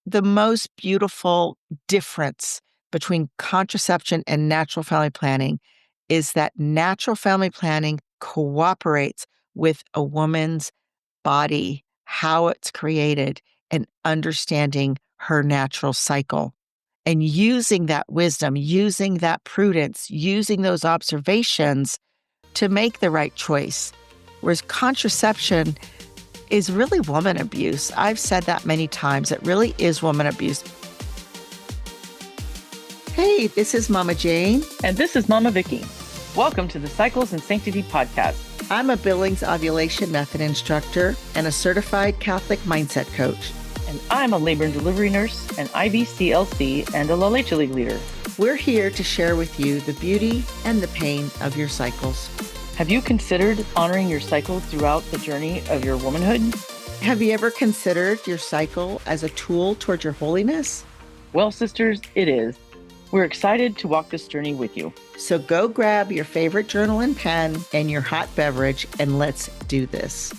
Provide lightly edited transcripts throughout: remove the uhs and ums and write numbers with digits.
the most beautiful difference between contraception and natural family planning is that natural family planning cooperates with a woman's body, how it's created, and understanding her natural cycle. And using that wisdom, using that prudence, using those observations to make the right choice. Whereas contraception is really woman abuse. I've said that many times. It really is woman abuse. Hey, this is Mama Jane. And this is Mama Vicky. Welcome to the Cycles and Sanctity podcast. I'm a Billings ovulation method instructor and a certified Catholic mindset coach. And I'm a labor and delivery nurse, an IBCLC, and a La Leche League leader. We're here to share with you the beauty and the pain of your cycles. Have you considered honoring your cycle throughout the journey of your womanhood? Have you ever considered your cycle as a tool towards your holiness? Well, sisters, it is. We're excited to walk this journey with you. So go grab your favorite journal and pen and your hot beverage, and let's do this.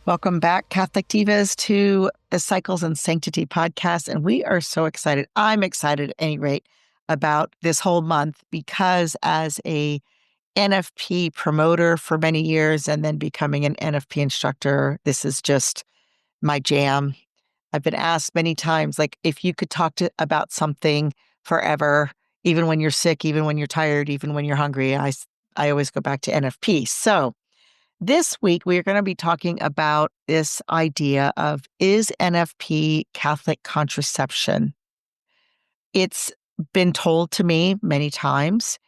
Welcome back, Catholic Divas, to the Cycles and Sanctity podcast. And we are so excited. I'm excited at any rate about this whole month because as a NFP promoter for many years and then becoming an NFP instructor, this is just my jam. I've been asked many times, like, if you could talk about something forever, even when you're sick, even when you're tired, even when you're hungry, I always go back to NFP. So this week, we are going to be talking about this idea of, is NFP Catholic contraception? It's been told to me many times,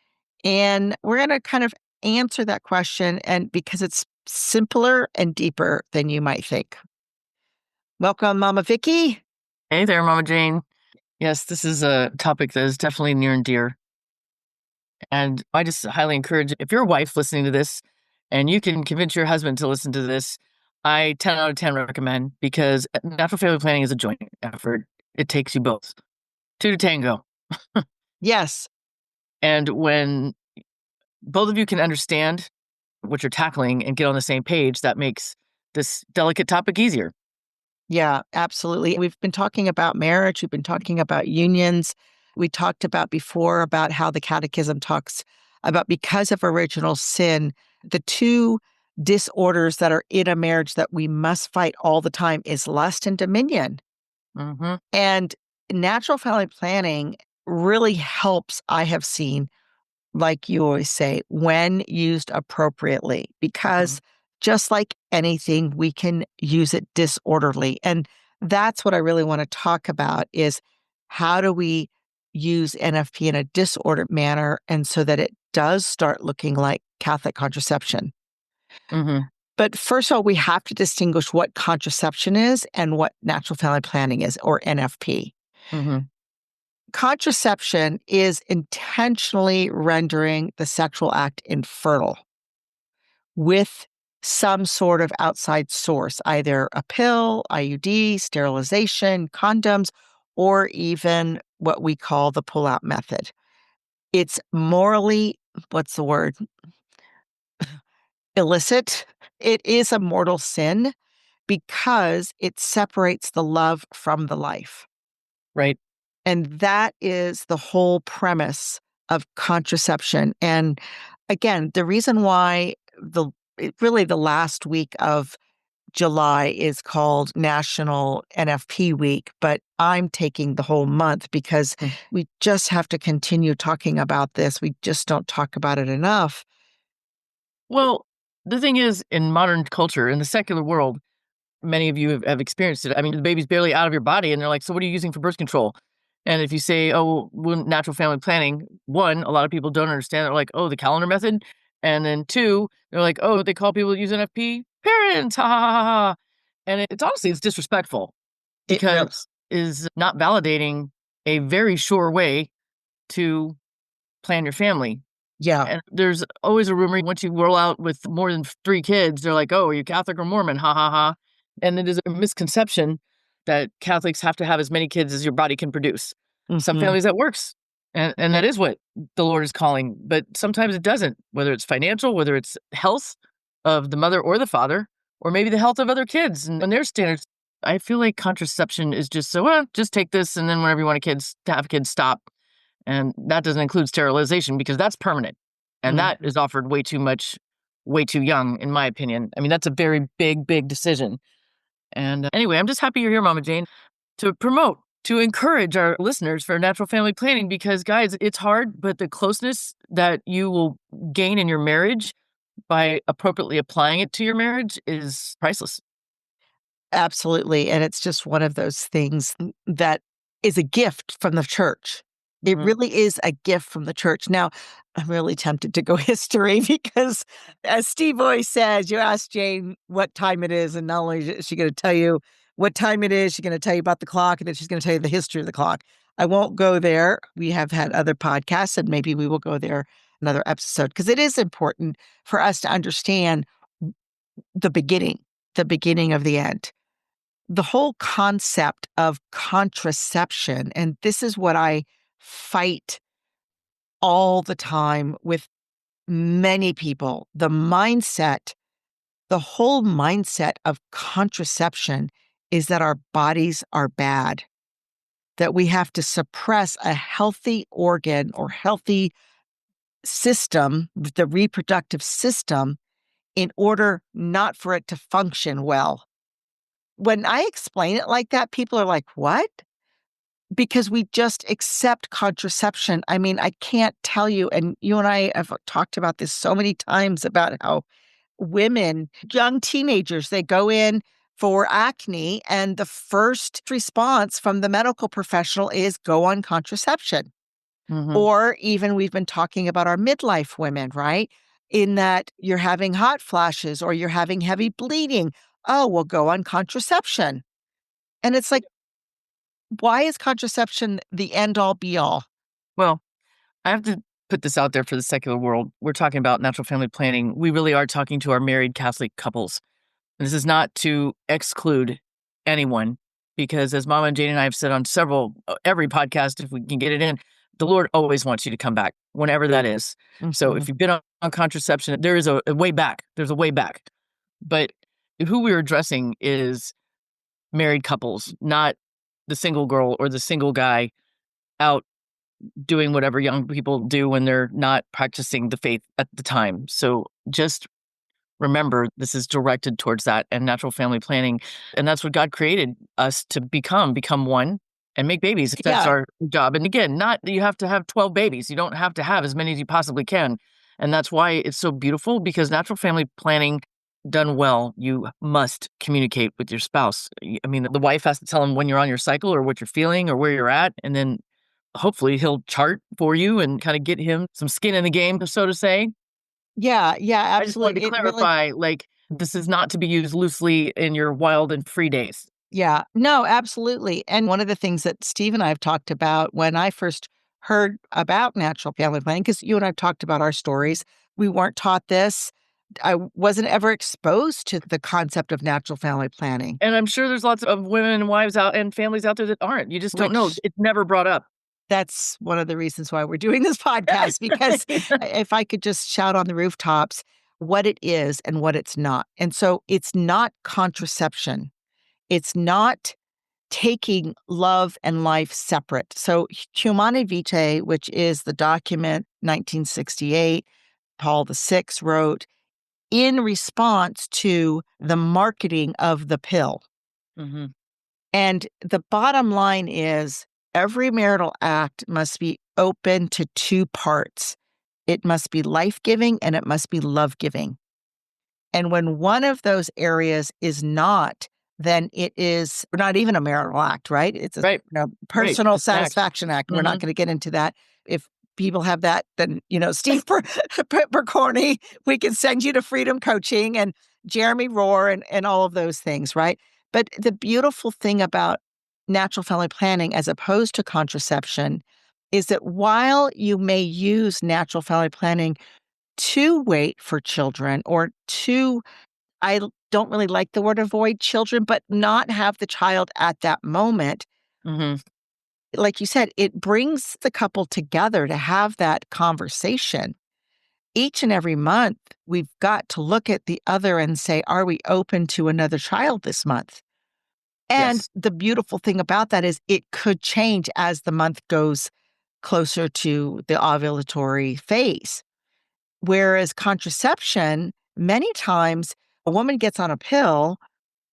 and we're going to kind of answer that question, and because it's simpler and deeper than you might think. Welcome, Mama Vicky. Hey there, Mama Jane. Yes, this is a topic that is definitely near and dear. And I just highly encourage, if you're a wife listening to this, and you can convince your husband to listen to this, I 10 out of 10 recommend, because natural family planning is a joint effort. It takes you both. Two to tango. Yes. And when both of you can understand what you're tackling and get on the same page, that makes this delicate topic easier. Yeah, absolutely. We've been talking about marriage. We've been talking about unions. We talked about before about how the Catechism talks about, because of original sin, the two disorders that are in a marriage that we must fight all the time is lust and dominion. Mm-hmm. And natural family planning really helps, I have seen, like you always say, when used appropriately, because just like anything, we can use it disorderly. And that's what I really want to talk about is, how do we use NFP in a disordered manner, and so that it does start looking like Catholic contraception. Mm-hmm. But first of all, we have to distinguish what contraception is and what natural family planning is, or NFP. Mm-hmm. Contraception is intentionally rendering the sexual act infertile with some sort of outside source, either a pill, IUD, sterilization, condoms, or even what we call the pull-out method. It's morally, what's the word? Illicit. It is a mortal sin because it separates the love from the life. Right. And that is the whole premise of contraception. And again, the reason why really the last week of July is called National NFP Week, but I'm taking the whole month because we just have to continue talking about this. We just don't talk about it enough. Well, the thing is, in modern culture, in the secular world, many of you have experienced it. I mean, the baby's barely out of your body, and they're like, so what are you using for birth control? And if you say, oh, well, natural family planning, one, a lot of people don't understand. They're like, oh, the calendar method. And then two, they're like, oh, they call people that use NFP parents, ha ha ha ha. And it's honestly, it's disrespectful, because it is not validating a very sure way to plan your family. Yeah. And there's always a rumor, once you roll out with more than 3 kids, they're like, oh, are you Catholic or Mormon? Ha ha ha. And it is a misconception that Catholics have to have as many kids as your body can produce. Some families that works. And that is what the Lord is calling. But sometimes it doesn't, whether it's financial, whether it's health of the mother or the father, or maybe the health of other kids and their standards. I feel like contraception is just so, well, just take this, and then whenever you want to have kids, stop. And that doesn't include sterilization because that's permanent. And that is offered way too much, way too young, in my opinion. I mean, that's a very big, big decision. And anyway, I'm just happy you're here, Mama Jane, to promote, to encourage our listeners for natural family planning, because guys, it's hard, but the closeness that you will gain in your marriage by appropriately applying it to your marriage is priceless. Absolutely. And it's just one of those things that is a gift from the church. It Mhm. really is a gift from the church. Now, I'm really tempted to go history because, as Steve always says, you ask Jane what time it is, and not only is she going to tell you what time it is, she's going to tell you about the clock, and then she's going to tell you the history of the clock. I won't go there. We have had other podcasts, and maybe we will go there another episode, because it is important for us to understand the beginning of the end. The whole concept of contraception, and this is what I fight all the time with many people, the whole mindset of contraception is that our bodies are bad, that we have to suppress a healthy organ or healthy system, the reproductive system, in order not for it to function well. When I explain it like that, people are like, "What?" Because we just accept contraception. I mean, I can't tell you, and you and I have talked about this so many times about how women, young teenagers, they go in for acne, and the first response from the medical professional is go on contraception. Mhm. Or even we've been talking about our midlife women, right? In that you're having hot flashes or you're having heavy bleeding. Oh, well, go on contraception. And it's like, why is contraception the end all be all? Well, I have to put this out there for the secular world. We're talking about natural family planning. We really are talking to our married Catholic couples. And this is not to exclude anyone, because as Mama and Jane and I have said on every podcast, if we can get it in, the Lord always wants you to come back whenever that is. So Mhm. if you've been on contraception, there is a way back. There's a way back. But who we're addressing is married couples, not the single girl or the single guy out doing whatever young people do when they're not practicing the faith at the time. So just remember, this is directed towards that and natural family planning. And that's what God created us to become one and make babies. That's Yeah. our job. And again, not that you have to have 12 babies. You don't have to have as many as you possibly can. And that's why it's so beautiful, because natural family planning done well, you must communicate with your spouse. I mean, the wife has to tell him when you're on your cycle or what you're feeling or where you're at. And then hopefully he'll chart for you and kind of get him some skin in the game, so to say. Yeah, yeah, I just wanted absolutely. to It really clarify, like, this is not to be used loosely in your wild and free days. yeah. No, absolutely. And one of the things that Steve and I have talked about when I first heard about natural family planning, because you and I've talked about our stories, we weren't taught this. I wasn't ever exposed to the concept of natural family planning, And I'm sure there's lots of women and wives out and families out there that aren't. You just don't know. which It's never brought up. that's one of the reasons why we're doing this podcast, because if I could just shout on the rooftops what it is and what it's not. And so it's not contraception. It's not taking love and life separate. So Humanae Vitae, which is the document 1968, Paul VI wrote in response to the marketing of the pill. Mhm. And the bottom line is every marital act must be open to two parts. It must be life-giving and it must be love-giving. And when one of those areas is not, then it is not even a marital act, right? It's a Right, right. personal Just an act. satisfaction act. We're not Mhm. going to get into that. If people have that, then Steve Percorny, we can send you to Freedom Coaching and Jeremy Rohr and all of those things, right? But the beautiful thing about natural family planning as opposed to contraception is that while you may use natural family planning to wait for children or to don't really like the word avoid children, but not have the child at that moment. Mhm. Like you said, it brings the couple together to have that conversation. each and every month, we've got to look at the other and say, are we open to another child this month? And Yes. the beautiful thing about that is it could change as the month goes closer to the ovulatory phase. Whereas contraception, many times a woman gets on a pill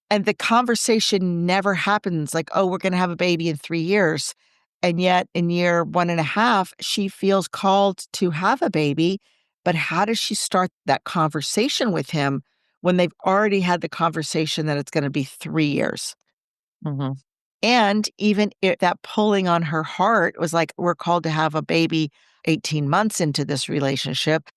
and the conversation never happens like, oh, we're going to have a baby in 3 years. And yet in year 1.5, she feels called to have a baby. But how does she start that conversation with him when they've already had the conversation that it's going to be 3 years? Hmm. And even if that pulling on her heart was like, we're called to have a baby 18 months into this relationship,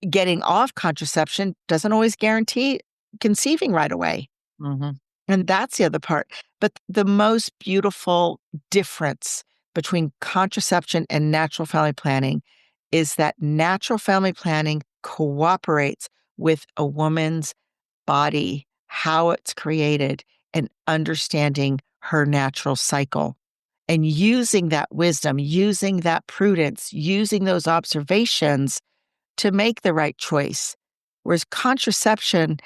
getting off contraception doesn't always guarantee conceiving right away. Hmm. And that's the other part. But the most beautiful difference between contraception and natural family planning is that natural family planning cooperates with a woman's body, how it's created, and understanding her natural cycle. And using that wisdom, using that prudence, using those observations to make the right choice. Whereas contraception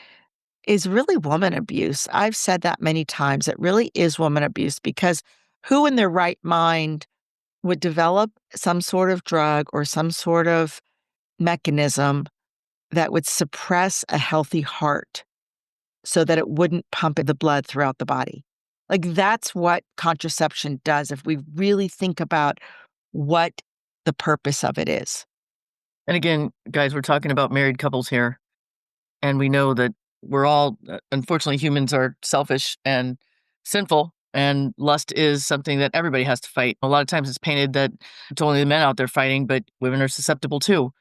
is really woman abuse. I've said that many times. It really is woman abuse because who in their right mind would develop some sort of drug or some sort of mechanism that would suppress a healthy heart so that it wouldn't pump the blood throughout the body? Like that's what contraception does if we really think about what the purpose of it is. And again, guys, we're talking about married couples here. And we know that we're all, unfortunately, humans are selfish and sinful. And lust is something that everybody has to fight. A lot of times it's painted that it's only the men out there fighting, but women are susceptible too.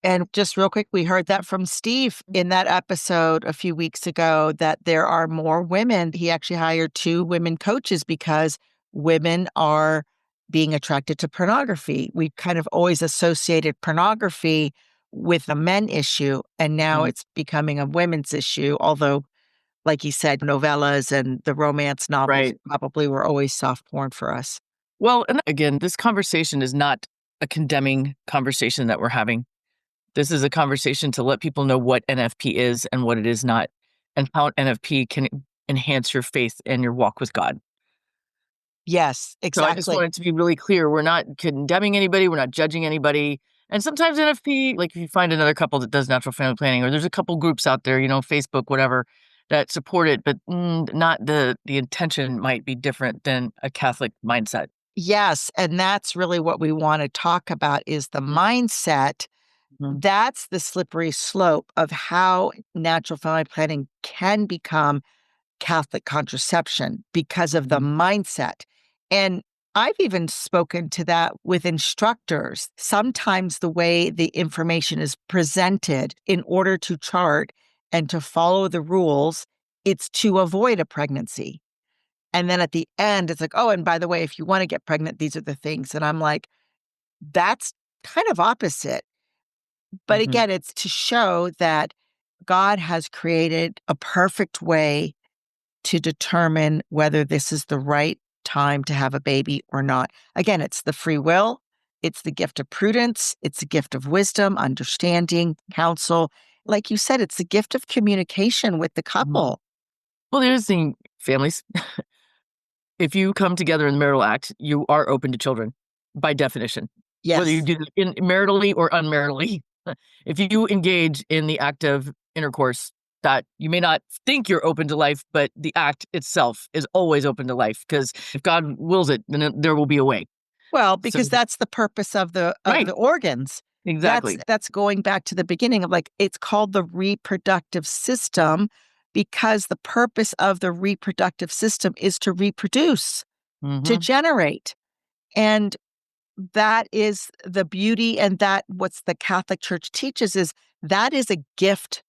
And just real quick, we heard that from Steve in that episode a few weeks ago that there are more women. He actually hired 2 women coaches because women are being attracted to pornography. We kind of always associated pornography with a men issue, and now Mhm. it's becoming a women's issue. Although, like you said, novellas and the romance novels Right. probably were always soft porn for us. Well, and again, this conversation is not a condemning conversation that we're having. This is a conversation to let people know what NFP is and what it is not, and how NFP can enhance your faith and your walk with God. Yes, So I just exactly. wanted to be really clear. We're not condemning anybody. We're not judging anybody. And sometimes NFP, like if you find another couple that does natural family planning, or there's a couple groups out there, Facebook, whatever, that support it, but not the intention might be different than a Catholic mindset. Yes, and that's really what we want to talk about is the mindset. Mhm. That's the slippery slope of how natural family planning can become Catholic contraception because of the Mhm. mindset. And I've even spoken to that with instructors. Sometimes the way the information is presented in order to chart and to follow the rules, it's to avoid a pregnancy. And then at the end, it's like, oh, and by the way, if you want to get pregnant, these are the things. And I'm like, that's kind of opposite. But Mhm. again, it's to show that God has created a perfect way to determine whether this is the right time to have a baby or not. Again, it's the free will, it's the gift of prudence, it's the gift of wisdom, understanding, counsel. Like you said, it's the gift of communication with the Mhm. couple. Well, the other thing, families, if you come together in the marital act, you are open to children by definition, whether you Yes. do it in maritally or unmaritally. If you engage in the act of intercourse, that you may not think you're open to life, but the act itself is always open to life because if God wills it, then there will be a way. Well, So, because that's the purpose of the right, organs. exactly. That's going back to the beginning of like it's called the reproductive system because the purpose of the reproductive system is to reproduce, to Hmm. generate. And that is the beauty and that what's the Catholic Church teaches is that is a gift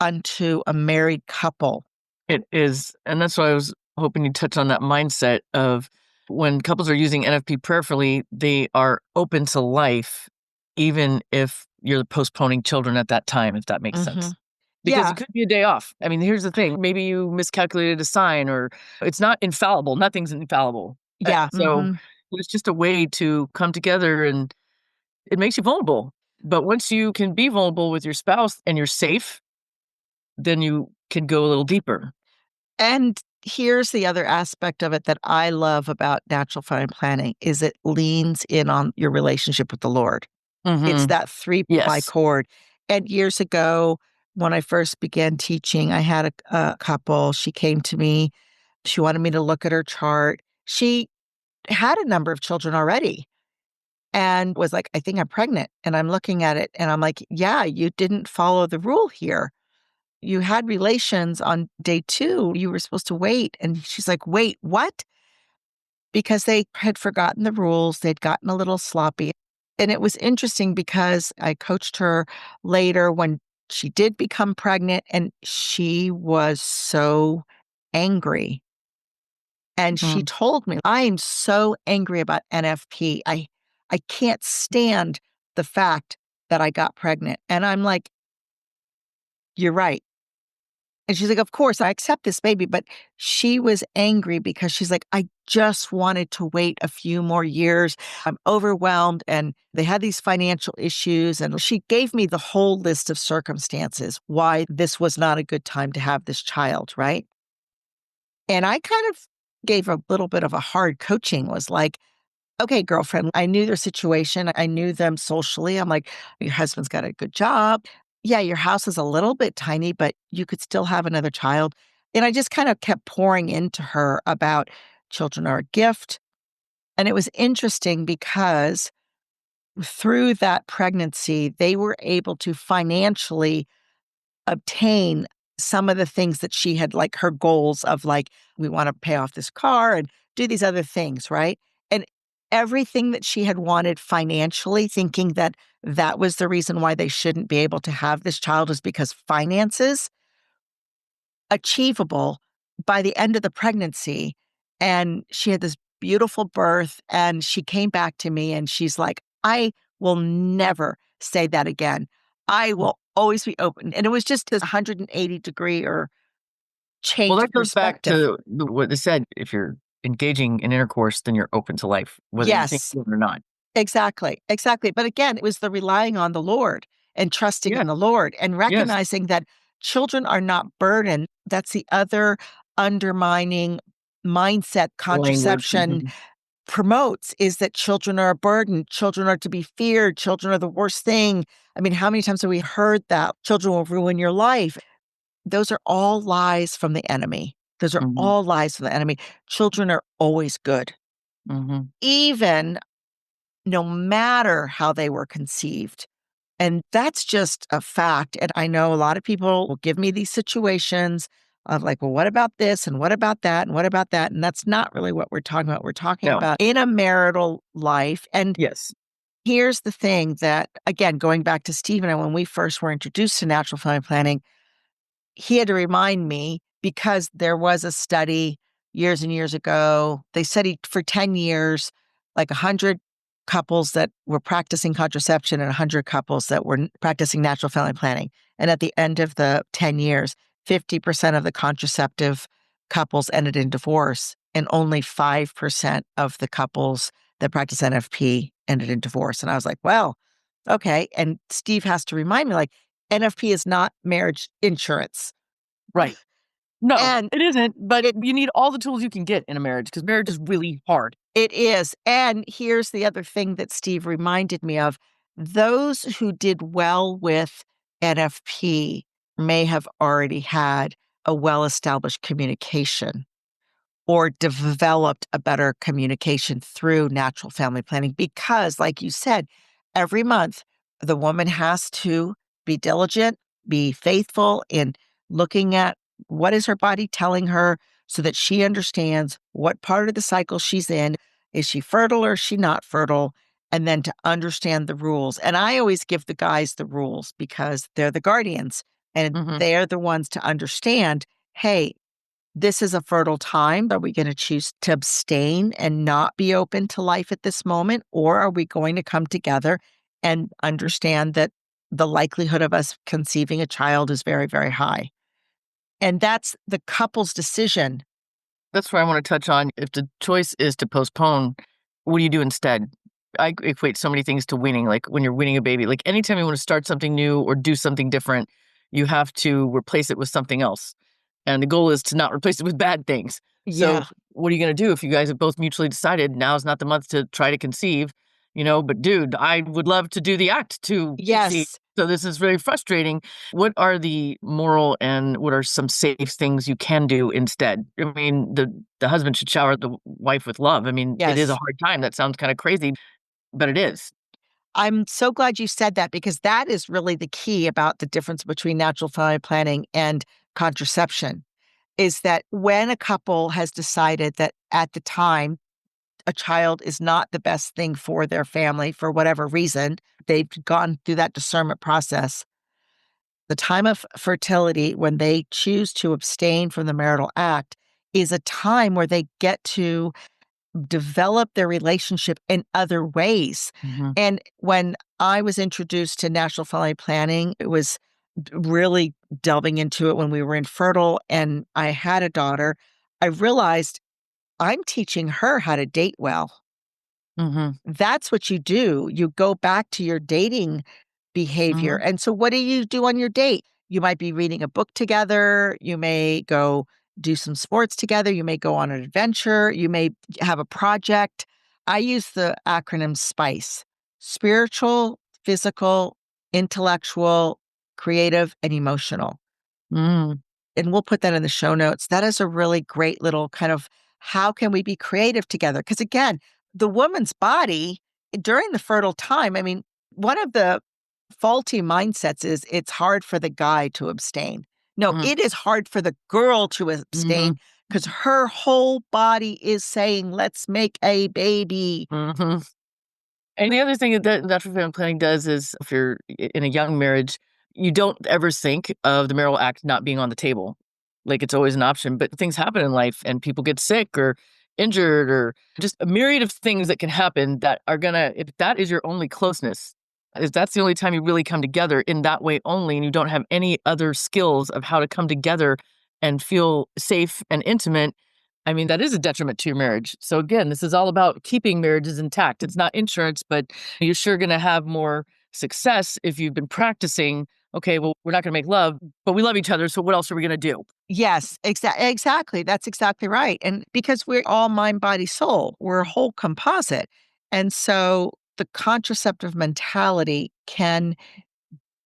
unto a married couple. It is, and that's why I was hoping you touch on that mindset of when couples are using NFP prayerfully, they are open to life, even if you're postponing children at that time, if that makes sense. Mhm. Because Yeah. it could be a day off. I mean, here's the thing, maybe you miscalculated a sign or it's not infallible, nothing's infallible. Yeah. So Mhm. it's just a way to come together and it makes you vulnerable. But once you can be vulnerable with your spouse and you're safe, then you can go a little deeper. And here's the other aspect of it that I love about natural family planning is it leans in on your relationship with the Lord. It's Mhm. that three-ply Yes. cord. And years ago, when I first began teaching, I had a couple. She came to me. She wanted me to look at her chart. She had a number of children already and was like, I think I'm pregnant. And I'm looking at it and I'm like, yeah, you didn't follow the rule here. You had relations on day 2. You were supposed to wait. And she's like, wait, what? Because they had forgotten the rules. They'd gotten a little sloppy. And it was interesting because I coached her later when she did become pregnant and she was so angry. And she Mm. told me, I am so angry about NFP. I can't stand the fact that I got pregnant. And I'm like, you're right. And she's like, of course, I accept this baby. But she was angry because she's like, I just wanted to wait a few more years. I'm overwhelmed. And they had these financial issues. And she gave me the whole list of circumstances why this was not a good time to have this child. Right. And I kind of gave a little bit of a hard coaching, was like, okay, girlfriend, I knew their situation. I knew them socially. I'm like, your husband's got a good job. Yeah, your house is a little bit tiny, but you could still have another child. And I just kind of kept pouring into her about children are a gift. And it was interesting because through that pregnancy, they were able to financially obtain some of the things that she had, like her goals of like, we want to pay off this car and do these other things, right? And everything that she had wanted financially, thinking that that was the reason why they shouldn't be able to have this child is because finances achievable by the end of the pregnancy. And she had this beautiful birth and she came back to me and she's like, I will never say that again. I will always be open. And it was just this 180-degree or Well, change of that goes back perspective. to what they said, if you're engaging in intercourse, then you're open to life, whether you think Yes, it or not. exactly. Exactly. But again, it was the relying on the Lord and trusting Yeah. in the Lord and Yes. recognizing that children are not burden. That's the other undermining mindset Language. contraception Mhm. promotes, is that children are a burden. Children are to be feared. Children are the worst thing. I mean, how many times have we heard that children will ruin your life? Those are all lies from the enemy. Those are Mhm. all lies from the enemy. Children are always good, Mhm. even no matter how they were conceived. And that's just a fact. And I know a lot of people will give me these situations of like, well, what about this? And what about that? And what about that? And that's not really what we're talking about. We're talking No. about in a marital life. And Yes. here's the thing that, again, going back to Steve and I, when we first were introduced to natural family planning, he had to remind me because there was a study years and years ago. They studied for 10 years, like 100 couples that were practicing contraception and 100 couples that were practicing natural family planning. And at the end of the 10 years, 50% of the contraceptive couples ended in divorce, and only 5% of the couples that practice NFP ended in divorce. And I was like, well, okay. And Steve has to remind me, like, NFP is not marriage insurance. Right. No, And it isn't, but it you need all the tools you can get in a marriage because marriage is really hard. it is. And here's the other thing that Steve reminded me of. Those who did well with NFP may have already had a well-established communication or developed a better communication through natural family planning because, like you said, every month the woman has to be diligent, be faithful in looking at what is her body telling her so that she understands what part of the cycle she's in. Is she fertile or is she not fertile? And then to understand the rules. And I always give the guys the rules because they're the guardians and Mhm. they're the ones to understand, hey, this is a fertile time. Are we going to choose to abstain and not be open to life at this moment? Or are we going to come together and understand that the likelihood of us conceiving a child is very, very high? And that's the couple's decision. That's where I wanna touch on if the choice is to postpone, what do you do instead? I equate so many things to winning, like when you're winning a baby. Like anytime you want to start something new or do something different, you have to replace it with something else. And the goal is to not replace it with bad things. So Yeah. what are you going to do if you guys have both mutually decided now's not the month to try to conceive? But dude, I would love to do the act to conceive. Yes. So this is very frustrating. What are the moral and what are some safe things you can do instead? I mean, the husband should shower the wife with love. I mean, it is a Yes. hard time. That sounds kind of crazy, but it is. I'm so glad you said that because that is really the key about the difference between natural family planning and contraception is that when a couple has decided that at the time a child is not the best thing for their family for whatever reason, they've gone through that discernment process. The time of fertility, when they choose to abstain from the marital act, is a time where they get to develop their relationship in other ways. Mhm. And when I was introduced to natural family planning, it was really delving into it when we were infertile and I had a daughter. I realized I'm teaching her how to date well. Mhm. That's what you do. You go back to your dating behavior. Mhm. And so, what do you do on your date? You might be reading a book together. You may go do some sports together. You may go on an adventure. You may have a project. I use the acronym SPICE: spiritual, physical, intellectual, creative, and emotional. Mm. And we'll put that in the show notes. That is a really great little kind of how can we be creative together? Because again, the woman's body during the fertile time, I mean, one of the faulty mindsets is it's hard for the guy to abstain. No, Mm. it is hard for the girl to abstain Mhm. because her whole body is saying, let's make a baby. Mhm. And the other thing that natural family planning does is if you're in a young marriage, you don't ever think of the marital act not being on the table. Like it's always an option, but things happen in life and people get sick or injured or just a myriad of things that can happen that are gonna, if that is your only closeness, if that's the only time you really come together in that way only, and you don't have any other skills of how to come together and feel safe and intimate, I mean, that is a detriment to your marriage. So again, this is all about keeping marriages intact. It's not insurance, but you're sure going to have more success if you've been practicing. Okay, well, we're not going to make love, but we love each other. So what else are we going to do? Yes, exactly. That's exactly right. And because we're all mind, body, soul, we're a whole composite. And so the contraceptive mentality can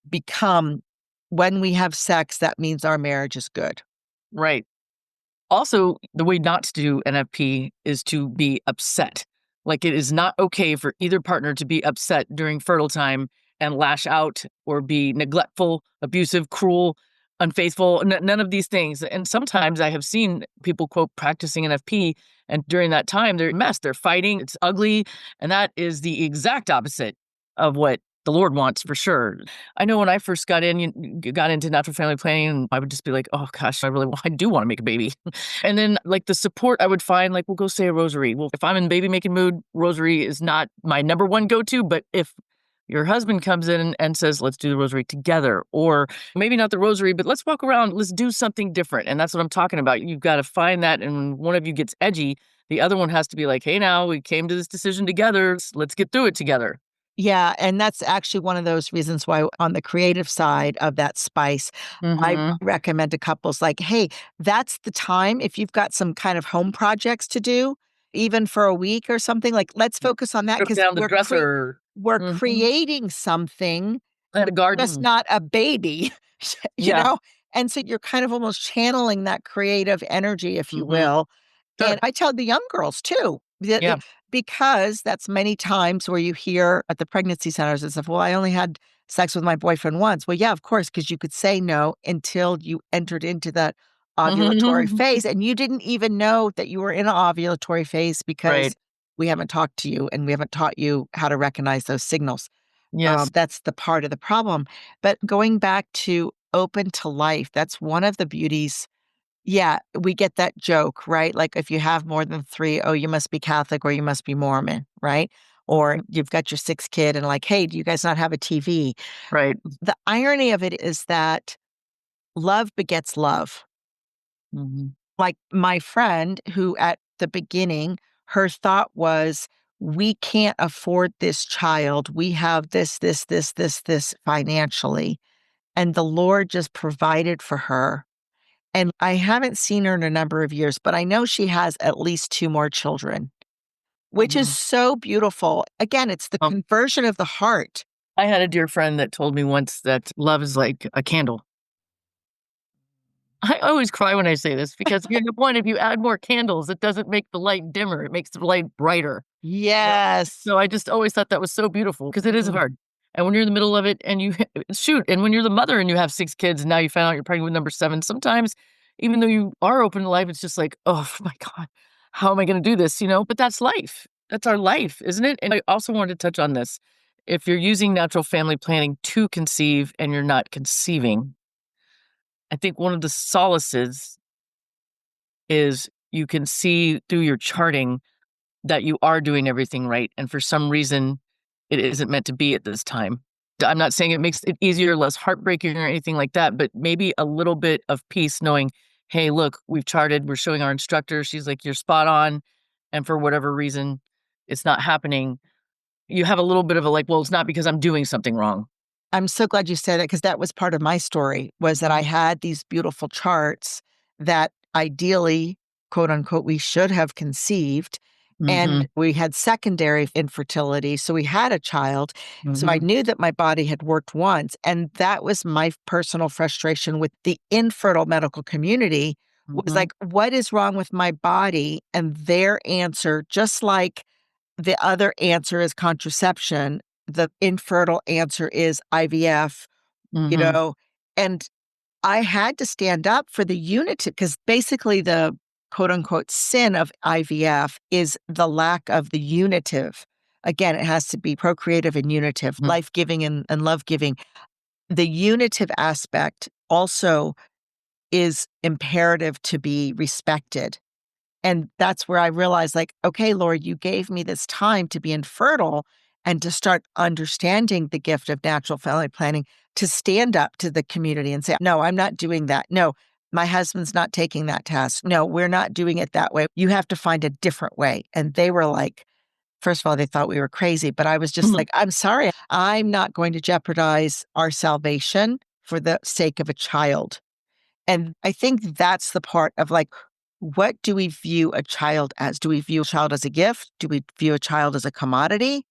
become when we have sex, that means our marriage is good. Right. Also, the way not to do NFP is to be upset. Like it is not okay for either partner to be upset during fertile time and lash out or be neglectful, abusive, cruel, unfaithful, none of these things. And sometimes I have seen people quote practicing NFP and during that time they're a mess, they're fighting, it's ugly, and that is the exact opposite of what the Lord wants for sure. I know when I first got in, got into natural family planning, and I would just be like, "Oh gosh, I do want to make a baby." And then, like, the support I would find, like, we'll go say a rosary. Well, if I'm in baby making mood, rosary is not my number one go to. But if your husband comes in and says, let's do the rosary together, or maybe not the rosary, but let's walk around, let's do something different. And that's what I'm talking about. You've got to find that. And when one of you gets edgy, the other one has to be like, hey, now we came to this decision together. Let's get through it together. Yeah, and that's actually one of those reasons why on the creative side of that spice, I Mm-hmm. recommend to couples like, hey, that's the time if you've got some kind of home projects to do, even for a week or something, like let's focus on that Put because down the dresser. we're Mm-hmm. creating something, And a just garden. not a baby, you Yeah. know? And so you're kind of almost channeling that creative energy, if you Mm-hmm. will. And Sure. I tell the young girls too, that Yeah. because that's many times where you hear at the pregnancy centers and stuff, well, I only had sex with my boyfriend once. Well, yeah, of course, because you could say no until you entered into that ovulatory Mm-hmm. phase. And you didn't even know that you were in an ovulatory phase because Right. we haven't talked to you and we haven't taught you how to recognize those signals. Yes. That's the part of the problem. But going back to open to life, that's one of the beauties. Yeah, we get that joke, right? Like if you have more than three, oh, you must be Catholic or you must be Mormon, right? Or you've got your sixth kid and like, hey, do you guys not have a TV? Right. The irony of it is that love begets love. Mm-hmm. Like my friend who at the beginning, her thought was, we can't afford this child. We have this financially. And the Lord just provided for her. And I haven't seen her in a number of years, but I know she has at least 2 more children, which is Mhm. so beautiful. Again, it's the Um, conversion of the heart. I had a dear friend that told me once that love is like a candle. I always cry when I say this because here's the point, if you add more candles, it doesn't make the light dimmer, it makes the light brighter. You know? Yes. So I just always thought that was so beautiful because it is Mm. hard. And when you're in the middle of it and you shoot, and when you're the mother and you have 6 kids and now you find out you're pregnant with number 7, sometimes even though you are open to life, it's just like, "Oh my god, how am I gonna do this?" You know? But that's life. That's our life, isn't it? And I also wanted to touch on this. If you're using natural family planning to conceive and you're not conceiving, I think one of the solaces is you can see through your charting that you are doing everything right, and for some reason, it isn't meant to be at this time. I'm not saying it makes it easier, less heartbreaking or anything like that, but maybe a little bit of peace knowing, "Hey, look, we've charted, we're showing our instructor, she's like, 'You're spot on,' and for whatever reason, it's not happening." You have a little bit of a like, "Well, it's not because I'm doing something wrong." I'm so glad you said it because that was part of my story was that I Mhm, had these beautiful charts that ideally, quote unquote, we should have conceived. And mhm, we had secondary infertility. So we had a child. So I mhm, knew that my body had worked once. And that was my personal frustration with the infertile medical community was mhm, like, what is wrong with my body? And their answer, just like the other answer is contraception. The infertile answer is IVF, mhm, and I had to stand up for the unity because basically the quote unquote sin of IVF is the lack of the unitive. Again, it has to be procreative and unitive, mhm, life giving and love giving. The unitive aspect also is imperative to be respected. And that's where I realized, like, okay, Lord, you gave me this time to be infertile and to start understanding the gift of natural family planning, to stand up to the community and say, no, I'm not doing that. No, my husband's not taking that test. No, we're not doing it that way. You have to find a different way. And they were like, first of all, they thought we were crazy, but I was just mhm, like, I'm sorry. I'm not going to jeopardize our salvation for the sake of a child. And I think that's the part of like, what do we view a child as? Do we view a child as a gift? Do we view a child as a commodity?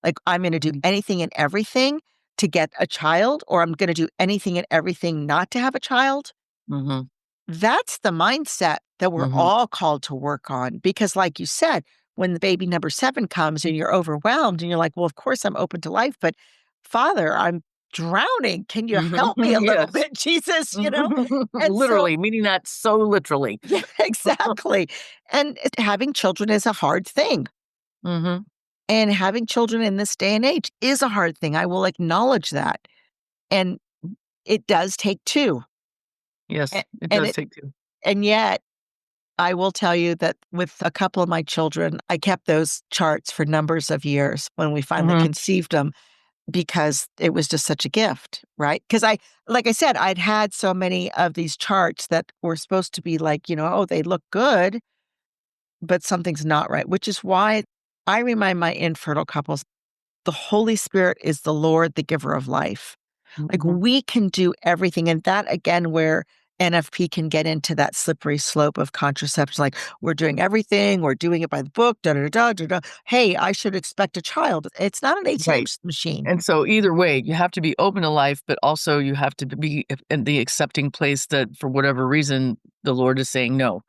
Like, I'm going to do mhm, anything and everything to get a child, or I'm going to do anything and everything not to have a child. mhm, That's the mindset that we're mhm. all called to work on. Because, like you said, when the baby number 7 comes and you're overwhelmed and you're like, well, of course I'm open to life, but Father, I'm drowning. Can you Mhm. help me a little Yes. bit, Jesus? And so Literally, meaning that so literally. yeah, exactly. And having children is a hard thing. Mhm. And having children in this day and age is a hard thing. I will acknowledge that. And it does take 2. Yes, A- it And does it take 2. and yet I will tell you that with a couple of my children, I kept those charts for numbers of years when we finally Mhm. conceived them because it was just such a gift, right? Because like I said, I'd had so many of these charts that were supposed to be like, oh, they look good, but something's not right, which is why I remind my infertile couples the Holy Spirit is the Lord, the giver of life. Like Mhm. we can do everything. And that again, where NFP can get into that slippery slope of contraception, like we're doing everything, we're doing it by the book, da da da da da. Hey, I should expect a child. It's not an ATM Right. machine. And so either way, you have to be open to life, but also you have to be in the accepting place that for whatever reason, the Lord is saying no.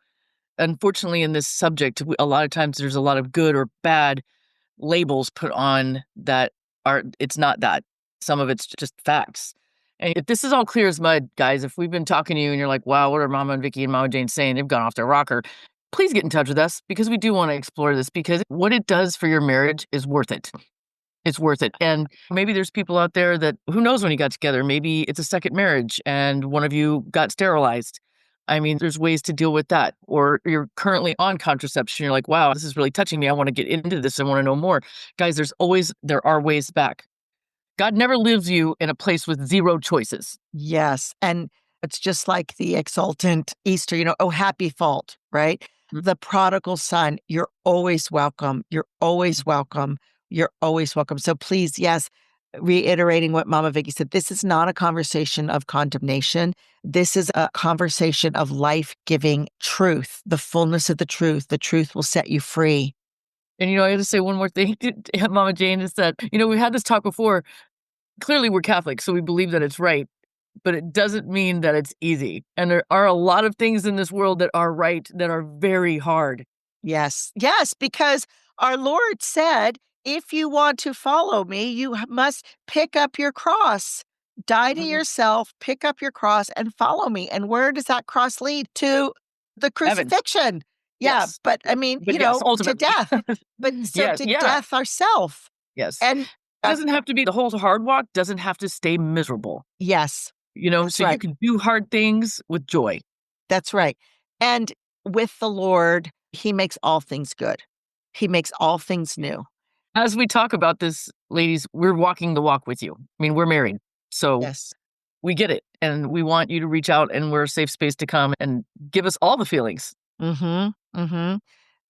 Unfortunately, in this subject, a lot of times there's a lot of good or bad labels put on that are it's not that. Some of it's just facts. And if this is all clear as mud, guys, if we've been talking to you and you're like, wow, what are Mama and Vicky and Mama Jane saying? They've gone off their rocker. Please get in touch with us because we do want to explore this because what it does for your marriage is worth it. It's worth it. And maybe there's people out there that who knows when you got together. Maybe it's a second marriage and one of you got sterilized. I mean, there's ways to deal with that. Or you're currently on contraception. You're like, wow, this is really touching me. I want to get into this. I want to know more. Guys, there are ways back. God never leaves you in a place with 0 choices. Yes. And it's just like the exultant Easter, oh, happy fault, right? the prodigal son, you're always welcome. You're always welcome. You're always welcome. So please, yes, reiterating what Mama Vicky said, this is not a conversation of condemnation. This is a conversation of life-giving truth, the fullness of the truth. The truth will set you free. And, I have to say one more thing to Mama Jane is that, we had this talk before. Clearly, we're Catholic, so we believe that it's right, but it doesn't mean that it's easy. And there are a lot of things in this world that are right that are very hard. Yes. Yes, because our Lord said, if you want to follow me, you must pick up your cross, die to Mhm. yourself, pick up your cross and follow me. And where does that cross lead? To the Heaven. crucifixion. Yeah. Yes. But I mean, But yes, to ultimately. death, but so Yes, to yeah, death ourself. yes. And It doesn't have to be the whole hard walk doesn't have to stay miserable, yes, that's so you right. can do hard things with joy. That's right. And with the Lord, he makes all things good. He makes all things new. As we talk about this, ladies, we're walking the walk with you. I mean, we're married, so Yes. we get it, and we want you to reach out, and we're a safe space to come and give us all the feelings. Mm-hmm. Mm-hmm.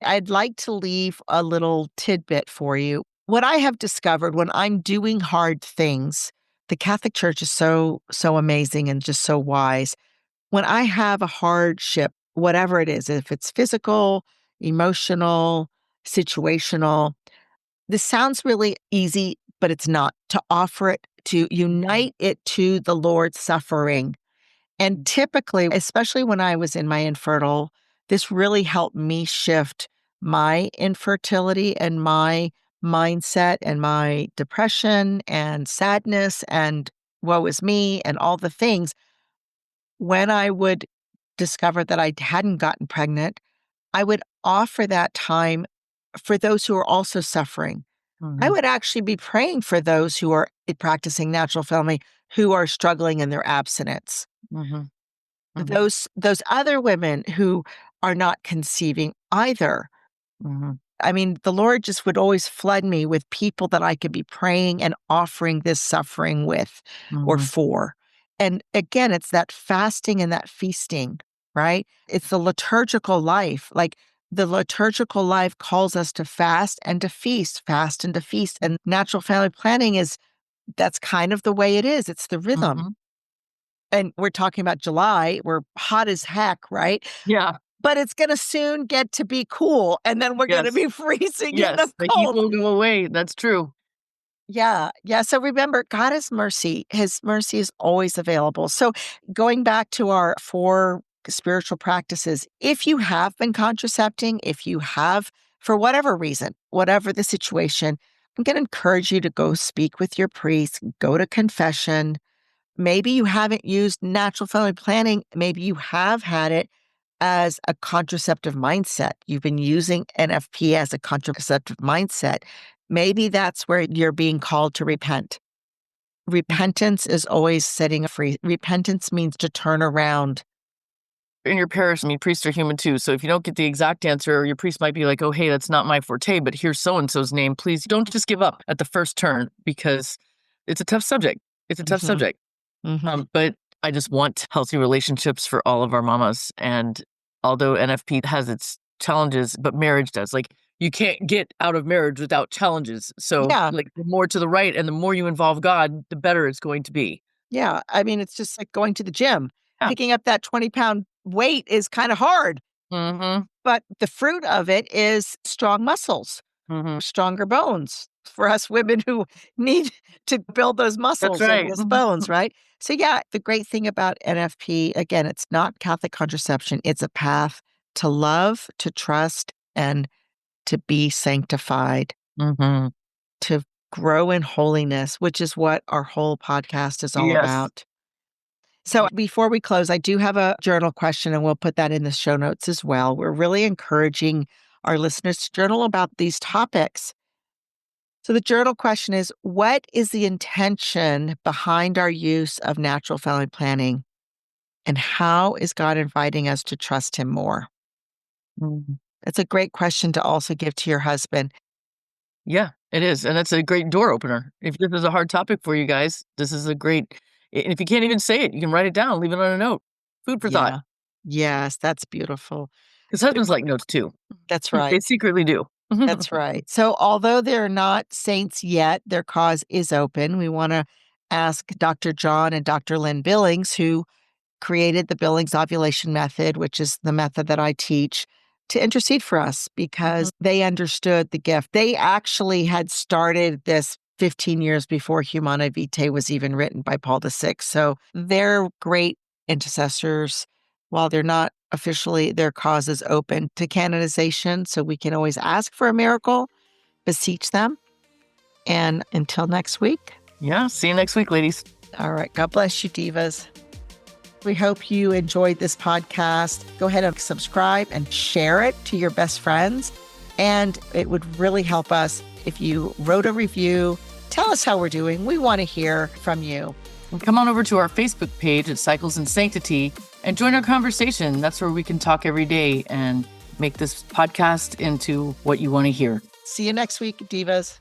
I'd like to leave a little tidbit for you. What I have discovered when I'm doing hard things, the Catholic Church is so amazing and just so wise. When I have a hardship, whatever it is, if it's physical, emotional, situational, this sounds really easy, but it's not. To offer it, to unite it to the Lord's suffering. And typically, especially when I was in my infertile, this really helped me shift my infertility and my mindset and my depression and sadness and woe is me and all the things. When I would discover that I hadn't gotten pregnant, I would offer that time for those who are also suffering. I Mhm, would actually be praying for those who are practicing natural family who are struggling in their abstinence. mhm, mhm, Those other women who are not conceiving either. mhm, I mean, the Lord just would always flood me with people that I could be praying and offering this suffering with or mhm, for. And again, it's that fasting and that feasting, right? It's the liturgical life. Like the liturgical life calls us to fast and to feast. And natural family planning that's kind of the way it is. It's the rhythm. mhm. And we're talking about July. We're hot as heck, right? Yeah, But it's gonna soon get to be cool, and then we're gonna yes, be freezing in the yes, the heat cold. will go away, that's true. Yeah, yeah, so remember, God is mercy. His mercy is always available. So going back to our 4 spiritual practices, if you have been contracepting, if you have, for whatever reason, whatever the situation, I'm gonna encourage you to go speak with your priest, go to confession. Maybe you haven't used natural family planning, maybe you have had it as a contraceptive mindset. You've been using NFP as a contraceptive mindset. Maybe that's where you're being called to repent. Repentance is always setting free. Repentance means to turn around. In your parish, I mean, priests are human too, so if you don't get the exact answer, your priest might be like, "Oh, hey, that's not my forte, but here's so and so's name. Please don't just give up at the first turn because it's a tough subject. It's a tough Mhm, subject." mhm. But I just want healthy relationships for all of our mamas, and although NFP has its challenges, but marriage does. Like, you can't get out of marriage without challenges, so, Yeah, like, the more to the right and the more you involve God, the better it's going to be. yeah. I mean, it's just like going to the gym. Yeah. Picking up that 20-pound weight is kind of hard, Mhm. but the fruit of it is strong muscles, Mhm. stronger bones for us women who need to build those That's muscles and right. those Mhm. bones, right? So, yeah, the great thing about NFP, again, it's not Catholic contraception. It's a path to love, to trust, and to be sanctified, Mhm. to grow in holiness, which is what our whole podcast is all Yes. about. So, before we close, I do have a journal question, and we'll put that in the show notes as well. We're really encouraging our listeners to journal about these topics. So the journal question is, what is the intention behind our use of natural family planning? And how is God inviting us to trust him more? Mhm. It's a great question to also give to your husband. Yeah, it is, and that's a great door opener. If this is a hard topic for you guys, this is a great and if you can't even say it, you can write it down, leave it on a note. Food for thought. Yeah. Yes, that's beautiful. Because husbands like notes too. That's They right. secretly do. That's right. So, although they're not saints yet, their cause is open. We want to ask Dr. John and Dr. Lynn Billings, who created the Billings ovulation method, which is the method that I teach, to intercede for us because they understood the gift. They actually had started this 15 years before Humanae Vitae was even written by Paul VI. So they're great intercessors. While they're not officially, their cause is open to canonization. So we can always ask for a miracle, beseech them. And until next week. Yeah. See you next week, ladies. All right. God bless you, divas. We hope you enjoyed this podcast. Go ahead and subscribe and share it to your best friends. And it would really help us if you wrote a review. Tell us how we're doing. We want to hear from you. And come on over to our Facebook page at Cycles and Sanctity and join our conversation. That's where we can talk every day and make this podcast into what you want to hear. See you next week, divas.